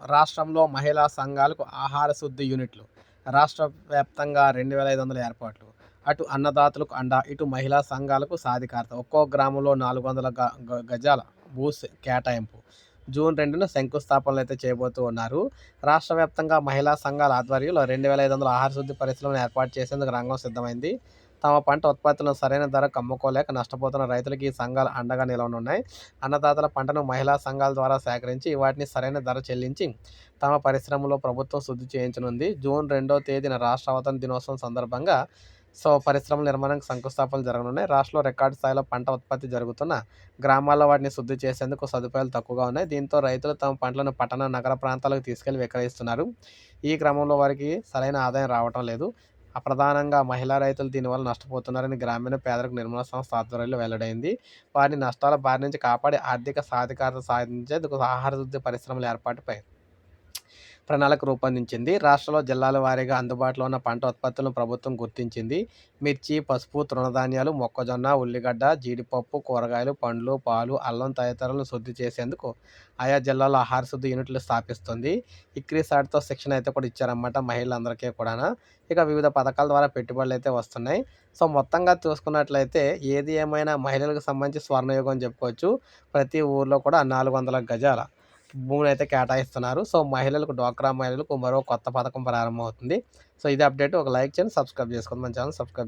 రాష్ట్రంలో మహిళా సంఘాలకు ఆహార శుద్ధి యూనిట్లు. రాష్ట్ర వ్యాప్తంగా 2,500 ఏర్పాట్లు. అటు అన్నదాతలకు అండ, ఇటు మహిళా సంఘాలకు సాధికారత. ఒక్కో గ్రామంలో 400 గజాల కేటాయింపు. జూన్ 2న శంకుస్థాపనలు చేయబోతూ ఉన్నారు. రాష్ట్ర వ్యాప్తంగా మహిళా సంఘాల ఆధ్వర్యంలో 2,500 ఆహార శుద్ధి పరిశ్రమలను ఏర్పాటు చేసేందుకు రంగం సిద్ధమైంది. తమ పంట ఉత్పత్తులను సరైన ధరకు అమ్ముకోలేక నష్టపోతున్న రైతులకు ఈ సంఘాలు అండగా నిలవనున్నాయి. అన్నదాతల పంటను మహిళా సంఘాల ద్వారా సేకరించి వాటిని సరైన ధర చెల్లించి తమ పరిశ్రమలో ప్రభుత్వం శుద్ధి చేయించనుంది. జూన్ 2వ తేదీన రాష్ట్ర అవతరణ దినోత్సవం సందర్భంగా పరిశ్రమల నిర్మాణానికి శంకుస్థాపనలు జరగనున్నాయి. రాష్ట్రంలో రికార్డు స్థాయిలో పంట ఉత్పత్తి జరుగుతున్న గ్రామాల్లో వాటిని శుద్ధి చేసేందుకు సదుపాయాలు తక్కువగా ఉన్నాయి. దీంతో రైతులు తమ పంటలను పట్టణ, నగర ప్రాంతాలకు తీసుకెళ్లి విక్రయిస్తున్నారు. ఈ క్రమంలో వారికి సరైన ఆదాయం రావటం లేదు. ప్రధానంగా మహిళా రైతులు దీనివల్ల నష్టపోతున్నారని గ్రామీణ పేదరిక నిర్మూలన సంస్థ ఆధ్వర్యంలో వెల్లడైంది. వారిని నష్టాల బారి నుంచి కాపాడి ఆర్థిక సాధికారత సాధించేందుకు ఆహార శుద్ధి పరిశ్రమల ఏర్పాటుపై ప్రణాళిక రూపొందించింది. రాష్ట్రంలో జిల్లాల వారీగా అందుబాటులో ఉన్న పంట ఉత్పత్తులను ప్రభుత్వం గుర్తించింది. మిర్చి, పసుపు, తృణధాన్యాలు, మొక్కజొన్న, ఉల్లిగడ్డ, జీడిపప్పు, కూరగాయలు, పండ్లు, పాలు, అల్లం తదితరులను శుద్ధి చేసేందుకు ఆయా జిల్లాల్లో ఆహార శుద్ధి యూనిట్లు స్థాపిస్తుంది. ఇక్రీసాట్‌తో శిక్షణ కూడా ఇచ్చారన్నమాట మహిళలందరికీ కూడాను. ఇక వివిధ పథకాల ద్వారా పెట్టుబడులు వస్తున్నాయి. మొత్తంగా చూసుకున్నట్లయితే ఏది ఏమైనా మహిళలకు సంబంధించి స్వర్ణయుగం అని చెప్పుకోవచ్చు. ప్రతి ఊర్లో కూడా 400 గజాల భూమిని కేటాయిస్తున్నారు. మహిళలకు, డ్వాక్రా మహిళలకు మరో కొత్త పథకం ప్రారంభమవుతుంది. ఇది అప్డేట్. ఒక లైక్ చేయండి, సబ్స్క్రైబ్ చేసుకోండి. మన ఛానల్ సబ్స్క్రైబ్